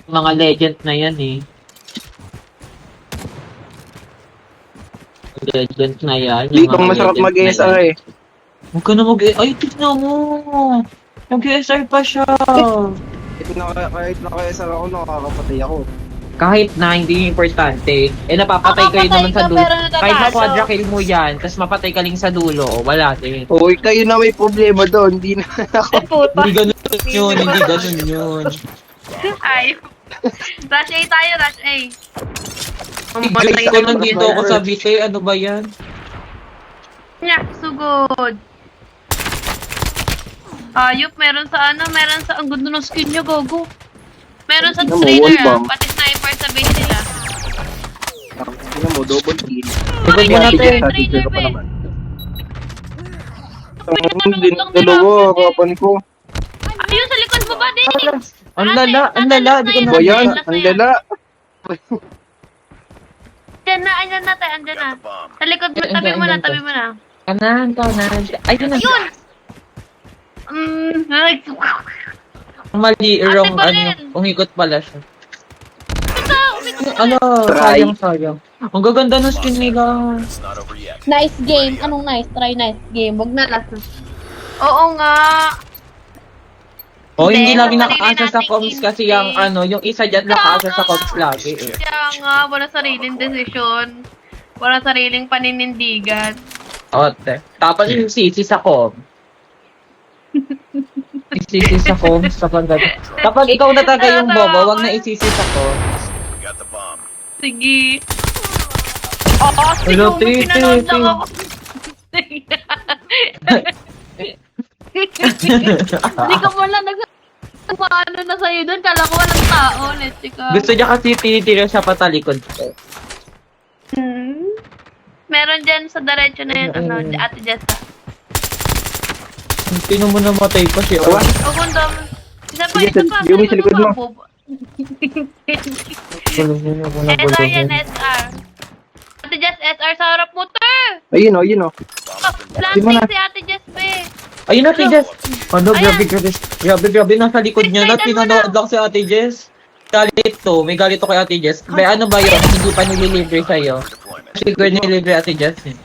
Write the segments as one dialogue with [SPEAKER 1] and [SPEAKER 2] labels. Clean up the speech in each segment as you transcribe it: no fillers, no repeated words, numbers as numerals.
[SPEAKER 1] Mga legend na yan eh. Legend na yan.
[SPEAKER 2] Dito masarap mag-SR eh.
[SPEAKER 1] Huwag ka na ay, tignan mo. Nag-SR pa siya.
[SPEAKER 2] Kahit naka-SR ako, nakakapatay ako.
[SPEAKER 1] Kahit na hindi importante, napapatay kayo naman sa dulo. Kahit ma-quadra kill mo yan, tapos mapatay ka lang sa dulo, wala din.
[SPEAKER 2] Uy, kayo na may problema doon, hindi na ako.
[SPEAKER 1] Hindi ganun yun, hindi ganun yun.
[SPEAKER 3] Ay. Rush A tayo, rush A.
[SPEAKER 1] Guys, ko nandito ako sa BT, ano ba yan?
[SPEAKER 3] Nyak, sugod. Ayop, meron sa ang ganda ng skin niya, gogo. Meron sa trainer, pati sniper sa base nila.
[SPEAKER 2] Tingnan mo, double kill.
[SPEAKER 1] Sabay mo natin.
[SPEAKER 3] Trainer, be.
[SPEAKER 2] Din, dalawa, kapan ko.
[SPEAKER 3] Ayun, sa likod mo ba, Denix?
[SPEAKER 1] Ang lala, di ko
[SPEAKER 2] Ba yan? Ang lala.
[SPEAKER 3] Andyan na tayo, andyan na. Sa likod mo, tabi mo na, tabi mo na.
[SPEAKER 1] Kanan. Ayun na.
[SPEAKER 3] Yun!
[SPEAKER 1] Mali, wrong,
[SPEAKER 3] Baril.
[SPEAKER 1] umikot pala siya.
[SPEAKER 3] Umikot
[SPEAKER 1] Ano, sayang. Ang gaganda ng skin nila.
[SPEAKER 4] Nice game. Anong nice? Try nice game. Wag na last.
[SPEAKER 3] Oo nga.
[SPEAKER 1] O, hindi
[SPEAKER 3] Hindi,
[SPEAKER 1] lagi
[SPEAKER 3] sarili
[SPEAKER 1] nakaasa sa
[SPEAKER 3] nating
[SPEAKER 1] comms kasi yung yung isa dyan nakaasa sa comms lagi eh.
[SPEAKER 3] Kaya nga, wala sariling desisyon. Wala sariling paninindigan.
[SPEAKER 1] Ote. Tapos yung sisi sa comms. Isisi sa comms kapag ikaw na taga yung bobo, wag na isisi sa comms.
[SPEAKER 3] Sige. Oo,
[SPEAKER 1] Hello,
[SPEAKER 3] sige,
[SPEAKER 1] Titi,
[SPEAKER 3] pinanood lang ako. Hindi ka mo lang paano na sa'yo doon. Kala ko walang tao. Let's ka.
[SPEAKER 1] Gusto niya kasi tinitira siya patalikod ko.
[SPEAKER 3] Meron dyan sa diretso na yun, Ate Jessa.
[SPEAKER 1] Sino mo namatay pa siya?
[SPEAKER 2] Awa.
[SPEAKER 3] O kung dami. Isa pa.
[SPEAKER 2] Yung sa likod mo.
[SPEAKER 3] SR yan, SR. Ate Jess, SR sa harap mo, te!
[SPEAKER 2] Ayun o.
[SPEAKER 3] Planting si Ate Jess, pe.
[SPEAKER 1] Ayun na, Ate Jess! Ano,
[SPEAKER 3] Ayan.
[SPEAKER 1] grabe, nasa likod niya na,
[SPEAKER 3] Slidean mo
[SPEAKER 1] pinanood lang si Ate Jess. Galit to, may galit to kay Ate Jess. May ano ba yun, hindi pa nililibre sa'yo. Siguro nililibre Ate Jess eh.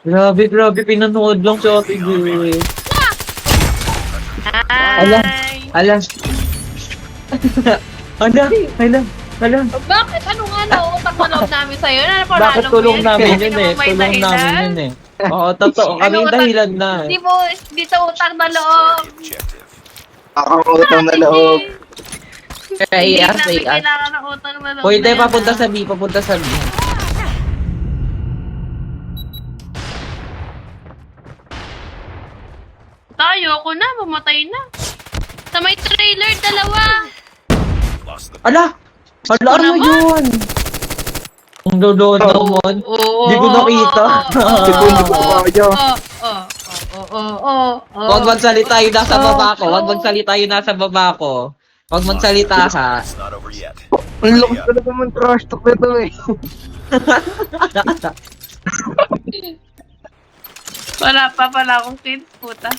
[SPEAKER 1] Grabe, pinanood lang si Ate Jess.
[SPEAKER 3] Ay.
[SPEAKER 1] Ala.
[SPEAKER 3] Bakit? Ano nga nauutak mo loob namin sa'yo? Ano pa
[SPEAKER 1] Bakit
[SPEAKER 3] lalo mo
[SPEAKER 1] tulong
[SPEAKER 3] yan?
[SPEAKER 1] namin
[SPEAKER 3] Hindi
[SPEAKER 1] yun
[SPEAKER 3] naman
[SPEAKER 1] eh,
[SPEAKER 3] may
[SPEAKER 1] tulong
[SPEAKER 3] dahilan.
[SPEAKER 1] namin yun eh. Oo, totoo, kami
[SPEAKER 3] Ano
[SPEAKER 1] yung
[SPEAKER 3] utang-
[SPEAKER 1] dahilan na.
[SPEAKER 3] Di sa utang na loob.
[SPEAKER 2] Nakakangutang na loob.
[SPEAKER 3] Hindi
[SPEAKER 1] Kaya,
[SPEAKER 3] namin kailangan ng utang na loob.
[SPEAKER 1] Pwede
[SPEAKER 3] na yan,
[SPEAKER 1] papunta
[SPEAKER 3] ah.
[SPEAKER 1] sa B.
[SPEAKER 3] Tayo, ako na, mamatay na. Sa may trailer, dalawa.
[SPEAKER 1] Ala, ano
[SPEAKER 3] naman.
[SPEAKER 1] yun? Ang doon naman. Hindi ko nakita.
[SPEAKER 2] Hindi ko kaya.
[SPEAKER 1] Huwag magsalita yung nasa baba ko. Huwag magsalita yung nasa baba ko. Huwag magsalita ka.
[SPEAKER 2] Ang lakas talaga naman trash talk na ito eh.
[SPEAKER 3] Wala pa pala akong kids, puta.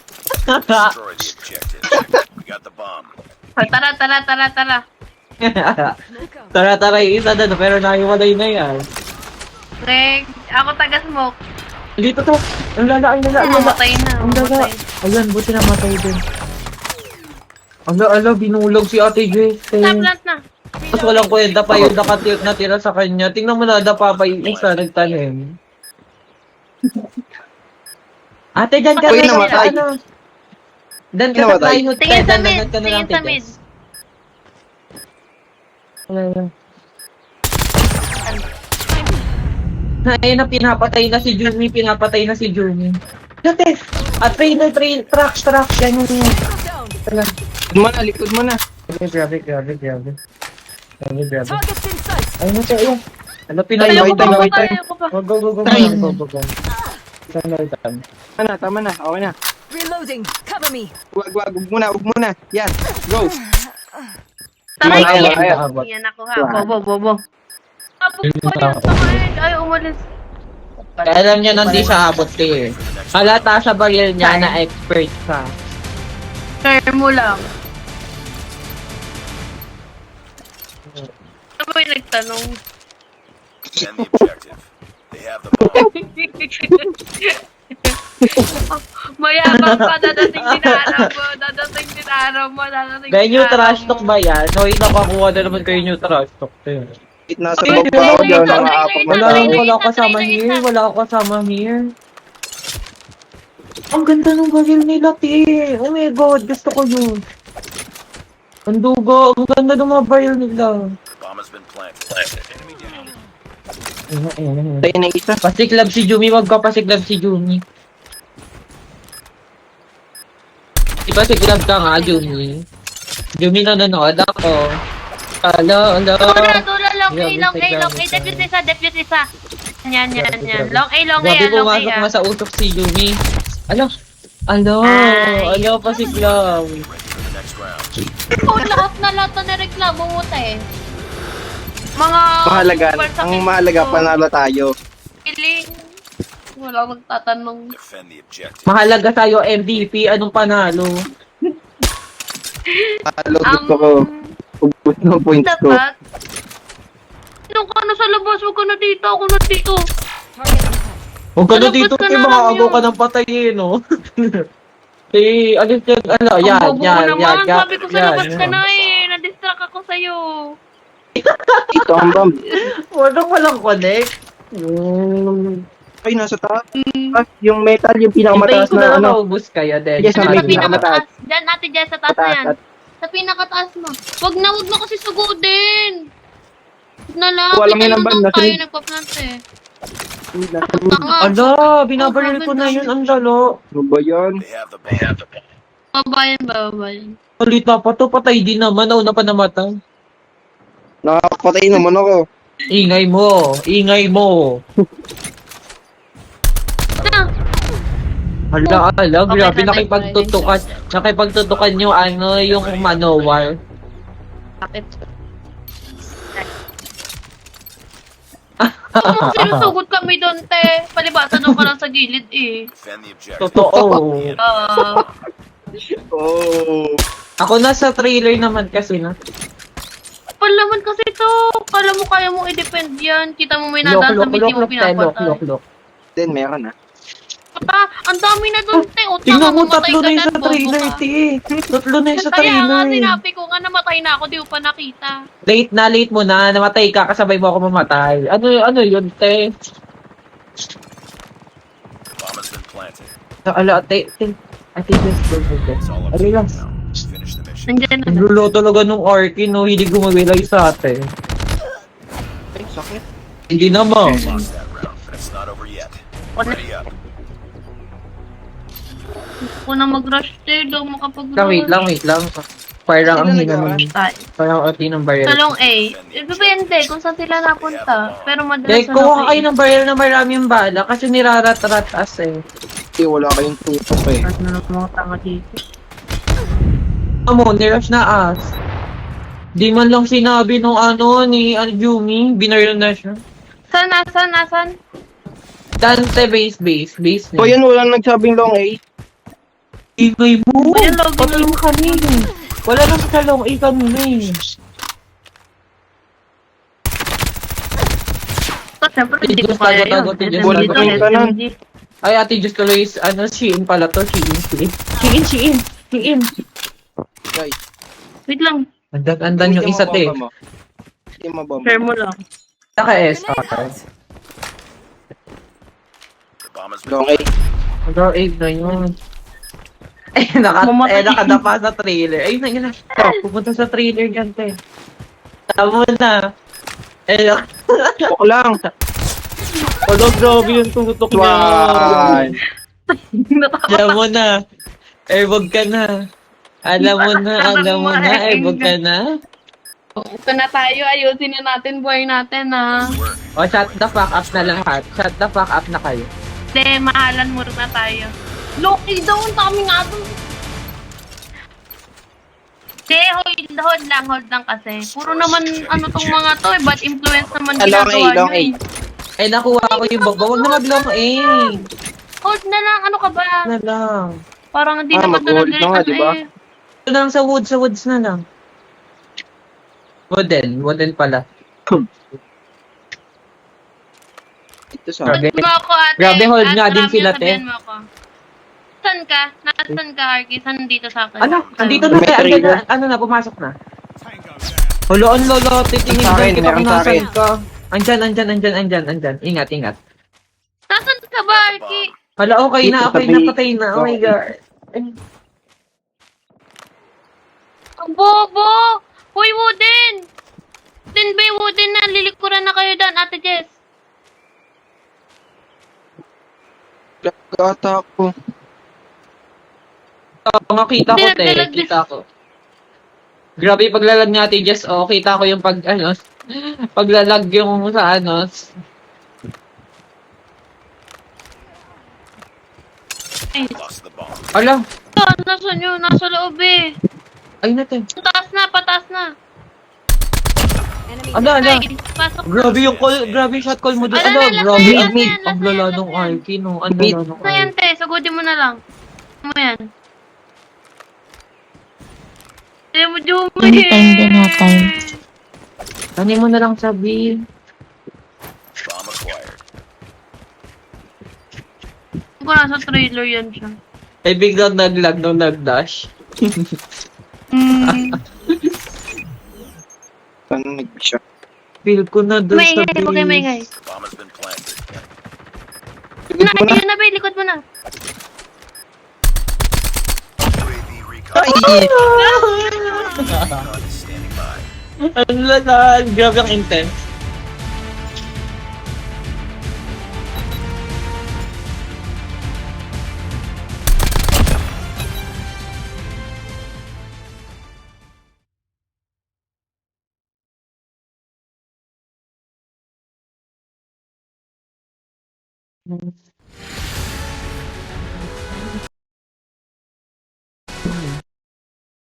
[SPEAKER 3] Tara.
[SPEAKER 1] Tara, yung isa na, pero nahiwalay na yan.
[SPEAKER 3] Greg, ako taga-smoke.
[SPEAKER 1] Dito to. Ang lala.
[SPEAKER 3] Mamatay na.
[SPEAKER 1] Ang lala. Ayan, buti namatay din. Ala, binulog si Ate Jess.
[SPEAKER 3] Plant na.
[SPEAKER 1] Mas walang kwenta pa yung natira sa kanya. Tingnan mo na, pa yung isa nagtanim. Ate, dyan ka
[SPEAKER 2] Uy,
[SPEAKER 1] na
[SPEAKER 2] namatay.
[SPEAKER 1] ano. Dyan ka sa
[SPEAKER 2] Namatay.
[SPEAKER 1] plywood ka.
[SPEAKER 3] Tingin sa mid.
[SPEAKER 1] Dandanan ka na lang,
[SPEAKER 3] Tingin sa
[SPEAKER 1] Ate
[SPEAKER 3] mid.
[SPEAKER 1] Jess. Wala. Ayun na, pinapatay na si Jumi. Dati, truck, yan yun. Tala.
[SPEAKER 2] Likod mo na.
[SPEAKER 1] Grabe. Ayun na siya, ayun. Ano, pinay
[SPEAKER 3] Ayaw ko pa,
[SPEAKER 2] Pinay-
[SPEAKER 3] ayaw ko pa.
[SPEAKER 1] Go.
[SPEAKER 2] Tama na. Okay na.
[SPEAKER 5] Reloading. Cover me.
[SPEAKER 2] Wag muna. Yan. Go.
[SPEAKER 3] Tara,
[SPEAKER 2] Ayan,
[SPEAKER 3] yan.
[SPEAKER 2] ayan.
[SPEAKER 3] Yan ako ha. Bobo. Abot ko yan. Tamarin. Ay, umalis.
[SPEAKER 1] Alam niya nandi siya abot eh. Halata sa baril niya na expert ka.
[SPEAKER 3] Share mo lang. nagtanong?
[SPEAKER 6] Defend the objective. They have the bomb.
[SPEAKER 3] Mayabang pa, dadating din araw mo, dadating din araw mo, dadating
[SPEAKER 1] Dahil
[SPEAKER 3] din
[SPEAKER 1] new
[SPEAKER 3] araw
[SPEAKER 1] trash
[SPEAKER 3] mo.
[SPEAKER 1] talk ba yan? No, nakakuha na naman kayo new trash talk.
[SPEAKER 2] Nasa
[SPEAKER 1] Ay,
[SPEAKER 2] baba
[SPEAKER 1] wala
[SPEAKER 2] ako
[SPEAKER 1] ko
[SPEAKER 2] dyan,
[SPEAKER 1] dito.
[SPEAKER 2] nakaapak
[SPEAKER 1] Wala,
[SPEAKER 3] Trailer
[SPEAKER 1] wala
[SPEAKER 3] isa,
[SPEAKER 1] ako kasama
[SPEAKER 3] trailer
[SPEAKER 1] here.
[SPEAKER 3] isa.
[SPEAKER 1] Wala ako kasama here. Ang ganda ng baril nila, T. Oh my God, gusto ko yun. Ang dugo, ang ganda ng mga baril nila.
[SPEAKER 6] Bomb has been planted. Enemy down.
[SPEAKER 2] Tayo na isa.
[SPEAKER 1] Pasiklab si Jumi, wag ka pasiklab si Jumi. Di ba siklab ka nga, Jumi? Jumi nanonood ako. Alo.
[SPEAKER 3] Dula, long A,
[SPEAKER 1] Grabe,
[SPEAKER 3] long A,
[SPEAKER 1] grabe,
[SPEAKER 3] long A,
[SPEAKER 1] grabe.
[SPEAKER 3] deputy isa. Yan.
[SPEAKER 1] Grabe.
[SPEAKER 3] Long A, long A,
[SPEAKER 1] Grabe
[SPEAKER 3] long A.
[SPEAKER 1] pumasok nga sa utok si Jumi. Alo,
[SPEAKER 3] Ay.
[SPEAKER 1] pasiklab.
[SPEAKER 6] Ready for the next round.
[SPEAKER 4] Oh, lahat na reklamo mo, te.
[SPEAKER 3] Mga
[SPEAKER 2] Mahalaga.
[SPEAKER 3] super sakit
[SPEAKER 2] Ang mahalaga,
[SPEAKER 3] ko.
[SPEAKER 2] panalo tayo.
[SPEAKER 3] Feeling. Wala magtatanong.
[SPEAKER 6] Defend the objective.
[SPEAKER 1] Mahalaga sa'yo, MVP, anong panalo?
[SPEAKER 2] Panalo gusto ko. Ubus ng points ko.
[SPEAKER 3] Dapat. Nung ka na sa labas, huwag ka na dito, ako na dito.
[SPEAKER 1] Huwag ka na
[SPEAKER 3] Malapit
[SPEAKER 1] dito,
[SPEAKER 3] ka
[SPEAKER 1] Tim,
[SPEAKER 3] na
[SPEAKER 1] baka
[SPEAKER 3] lang
[SPEAKER 1] agaw
[SPEAKER 3] yun.
[SPEAKER 1] ka ng patayin, no? Alis yan, yan,
[SPEAKER 3] Ang bobo ko
[SPEAKER 1] yan,
[SPEAKER 3] naman,
[SPEAKER 1] yan,
[SPEAKER 3] sabi ko sa labas ka na eh. Na-distract ako sa'yo.
[SPEAKER 2] Ito ang bomb.
[SPEAKER 1] Walang connect.
[SPEAKER 2] Ay, nasa taas. Ah, yung metal, yung
[SPEAKER 1] Hintayin
[SPEAKER 2] pinakamataas
[SPEAKER 1] ko na
[SPEAKER 2] na
[SPEAKER 1] lang
[SPEAKER 2] ano.
[SPEAKER 1] maubos kayo, then.
[SPEAKER 2] Yes,
[SPEAKER 3] Ano
[SPEAKER 2] may
[SPEAKER 3] sa pinakataas?
[SPEAKER 2] pinakamataas.
[SPEAKER 3] Diyan, ate Jess, sa taas na yan.
[SPEAKER 2] Mataas.
[SPEAKER 3] Sa pinakataas mo. Wag na kasi sugudin. Huwag na lang,
[SPEAKER 2] Walang yan ang
[SPEAKER 3] pinanong
[SPEAKER 2] banda,
[SPEAKER 3] tayo
[SPEAKER 2] sige.
[SPEAKER 3] nagpa-plant eh.
[SPEAKER 2] Ano
[SPEAKER 1] Ala, binabaril ko na yun, ang lalo.
[SPEAKER 2] ba yan?
[SPEAKER 6] They have the bomb.
[SPEAKER 3] Babayan.
[SPEAKER 1] Salita pa to, patay din naman, nauna pa namatay.
[SPEAKER 2] Nakapatay naman ako.
[SPEAKER 1] Ingay mo.
[SPEAKER 3] Na,
[SPEAKER 1] Ala, grabe,
[SPEAKER 3] Okay,
[SPEAKER 1] nakipagtutukan yung ano, yung manowar.
[SPEAKER 3] bakit? Kung sinusugot kami doon, te. Palibasa doon ka lang sa gilid eh.
[SPEAKER 6] Defend the objective.
[SPEAKER 1] Totoo.
[SPEAKER 2] Oh.
[SPEAKER 1] Ako nasa trailer naman kasi na.
[SPEAKER 3] Palaman kasi to. Kala mo kaya mo i-defend yan. Kita mo may nadaan sa midi mo pinapatay.
[SPEAKER 1] Lok.
[SPEAKER 2] Then, meron ah.
[SPEAKER 3] Ang dami na doon, te. O,
[SPEAKER 1] Tingnan mo,
[SPEAKER 3] mamatay
[SPEAKER 1] tatlo
[SPEAKER 3] ka
[SPEAKER 1] na yung
[SPEAKER 3] dyan,
[SPEAKER 1] sa
[SPEAKER 3] bobo
[SPEAKER 1] trailer,
[SPEAKER 3] ka.
[SPEAKER 1] ti. Tatlo na yung sa
[SPEAKER 3] Kaya nga,
[SPEAKER 1] trailer.
[SPEAKER 3] sinabi ko nga namatay na ako, di ko pa nakita.
[SPEAKER 1] Late mo na, namatay ka, kasabay mo ako mamatay. Ano yun, te?
[SPEAKER 6] Bomb has been planted.
[SPEAKER 1] Ala, te. Ate, just go.
[SPEAKER 6] It's all up to
[SPEAKER 1] Ano
[SPEAKER 6] you
[SPEAKER 1] lang?
[SPEAKER 6] now. Finish the mission.
[SPEAKER 3] Nandiyan na.
[SPEAKER 1] Ang lulo talaga nung Arky, no? Hindi gumawilay sa atin.
[SPEAKER 2] Ay, sakit.
[SPEAKER 1] Hindi naman.
[SPEAKER 6] Lost that round, but it's not over yet. Ready up.
[SPEAKER 3] Kung na mag-rush, te. Daw makapag-rush.
[SPEAKER 1] Wait lang. Parang ang
[SPEAKER 2] Sino
[SPEAKER 1] hina
[SPEAKER 2] nag-rush?
[SPEAKER 1] nun. Parang ati ng barrel.
[SPEAKER 3] Talong A. Depende kung saan sila napunta. Pero madalas
[SPEAKER 1] Like, kuha kayo ng barrel na maraming bala kasi nirarat-rat as eh.
[SPEAKER 2] Kasi wala kayong tutok eh.
[SPEAKER 3] Ano na mga tanga dito?
[SPEAKER 1] Amo, nirush na as. Di man lang sinabi nung ni Jumi, binaril na siya.
[SPEAKER 3] Saan?
[SPEAKER 1] Dante base
[SPEAKER 2] So,
[SPEAKER 1] niya.
[SPEAKER 2] yan, walang nagsabing long A.
[SPEAKER 1] Ingay mo!
[SPEAKER 3] Ayan, login
[SPEAKER 1] Patay
[SPEAKER 3] mo.
[SPEAKER 1] mo kami. Wala nang sa long A kanina eh.
[SPEAKER 3] Siyempre, hindi ko
[SPEAKER 1] Just
[SPEAKER 3] kaya yun.
[SPEAKER 1] tago-tago, just
[SPEAKER 2] tago.
[SPEAKER 3] Dito,
[SPEAKER 2] Ka na.
[SPEAKER 3] SMG.
[SPEAKER 1] Ay, ate, just tuloy, Shein pala to, Shein.
[SPEAKER 2] Guys,
[SPEAKER 3] Wait lang.
[SPEAKER 1] Andan yung isa, te.
[SPEAKER 2] Hindi mo bomba.
[SPEAKER 3] Share mo lang.
[SPEAKER 1] Naka-S,
[SPEAKER 6] The bomb has been
[SPEAKER 2] Long A.
[SPEAKER 1] Draw 8 na yun.
[SPEAKER 3] Mamatay.
[SPEAKER 1] Nakadapa sa trailer. Ayun na, yun na. Pupunta sa trailer yan, te. Tama na.
[SPEAKER 2] Tok lang.
[SPEAKER 1] Grabe yung tutok niya.
[SPEAKER 2] One.
[SPEAKER 1] Alam mo na. Wag ka na. Alam mo na, wag ka na.
[SPEAKER 3] Ito na tayo. Ayusin na natin buhay natin, ha.
[SPEAKER 1] O, shut the fuck up na lahat. Shut the fuck up na kayo.
[SPEAKER 3] Hindi, mahalan muna tayo. Loki daw, ang dami nga doon. Hindi, hold lang kasi. Puro naman, tong mga to eh. Bad influence naman
[SPEAKER 2] Long A,
[SPEAKER 3] ginagawa
[SPEAKER 2] long
[SPEAKER 3] nyo
[SPEAKER 2] A.
[SPEAKER 3] eh.
[SPEAKER 1] Nakuha ko yung baba. Wag na mag-long
[SPEAKER 3] Hold na lang, ano ka ba?
[SPEAKER 1] na lang.
[SPEAKER 3] Parang hindi
[SPEAKER 2] Ah,
[SPEAKER 3] naman
[SPEAKER 2] mag-hold
[SPEAKER 3] talaga
[SPEAKER 2] na nga, di ba?
[SPEAKER 3] eh.
[SPEAKER 1] Ito na lang sa woods na lang. Wooden pala.
[SPEAKER 2] Ito sa
[SPEAKER 1] Grabe.
[SPEAKER 3] Hold mo ako, ate.
[SPEAKER 1] Grabe, hold
[SPEAKER 3] At
[SPEAKER 1] nga din
[SPEAKER 3] marami
[SPEAKER 1] sila,
[SPEAKER 3] ang sabihan
[SPEAKER 1] te.
[SPEAKER 3] mo ako. Saan ka? Nasaan ka, Arky? Saan dito sa akin?
[SPEAKER 1] Ano? Andito na
[SPEAKER 2] May
[SPEAKER 1] tayo.
[SPEAKER 2] trailer.
[SPEAKER 1] Ano na, pumasok na. Huloon, lolo. Titingin
[SPEAKER 2] Sa akin,
[SPEAKER 1] kita
[SPEAKER 2] meron
[SPEAKER 1] kung
[SPEAKER 2] sa
[SPEAKER 1] nasan
[SPEAKER 2] akin.
[SPEAKER 1] ka. Andyan. Ingat.
[SPEAKER 3] Nasaan ka ba, Arky?
[SPEAKER 1] Hala, okay na, patay na. Oh my God.
[SPEAKER 3] Ang bobo! Hoy, Wooden! Wooden na. Lilikuran na kayo doon, Ate Jess.
[SPEAKER 2] Gata ko.
[SPEAKER 1] Makita ko, te.
[SPEAKER 3] Dalag-
[SPEAKER 1] Kita ko. Grabe yung paglalag ni Ate Jess. Oh, kita ko yung paglalag yung sa
[SPEAKER 6] Lost the bomb.
[SPEAKER 1] Ala,
[SPEAKER 3] Nasaan yun? Nasa loob eh.
[SPEAKER 1] ay natin.
[SPEAKER 3] Pataas na.
[SPEAKER 1] Ala.
[SPEAKER 3] Ay, pasok.
[SPEAKER 1] Grabe yung shot call mo doon.
[SPEAKER 3] Ala,
[SPEAKER 1] Ala,
[SPEAKER 3] last
[SPEAKER 1] grabe.
[SPEAKER 3] na yan, last
[SPEAKER 1] Ang
[SPEAKER 3] na yan,
[SPEAKER 1] lala
[SPEAKER 3] last
[SPEAKER 1] nung
[SPEAKER 3] na yan.
[SPEAKER 1] Arky, no. Ang lala nung
[SPEAKER 3] Na yan,
[SPEAKER 1] Arky.
[SPEAKER 3] te. Sagutin mo na lang. Ano mo yan? Eh, mo
[SPEAKER 4] No time.
[SPEAKER 1] Tanin mo na lang sabihin.
[SPEAKER 6] Bomb acquired.
[SPEAKER 3] Kung nasa trailer yan siya.
[SPEAKER 1] Ay, biglang naglag nung nag-dash.
[SPEAKER 2] Saan nag-siya?
[SPEAKER 1] Feel ko na doon sa
[SPEAKER 3] Maingay, huwag kayo maingay.
[SPEAKER 6] Bomb has been planted.
[SPEAKER 3] Yun na, be, likod mo na.
[SPEAKER 6] UAV recon.
[SPEAKER 2] Ay!
[SPEAKER 6] Recon is standing by.
[SPEAKER 1] Ang lala. Grabe ang intense.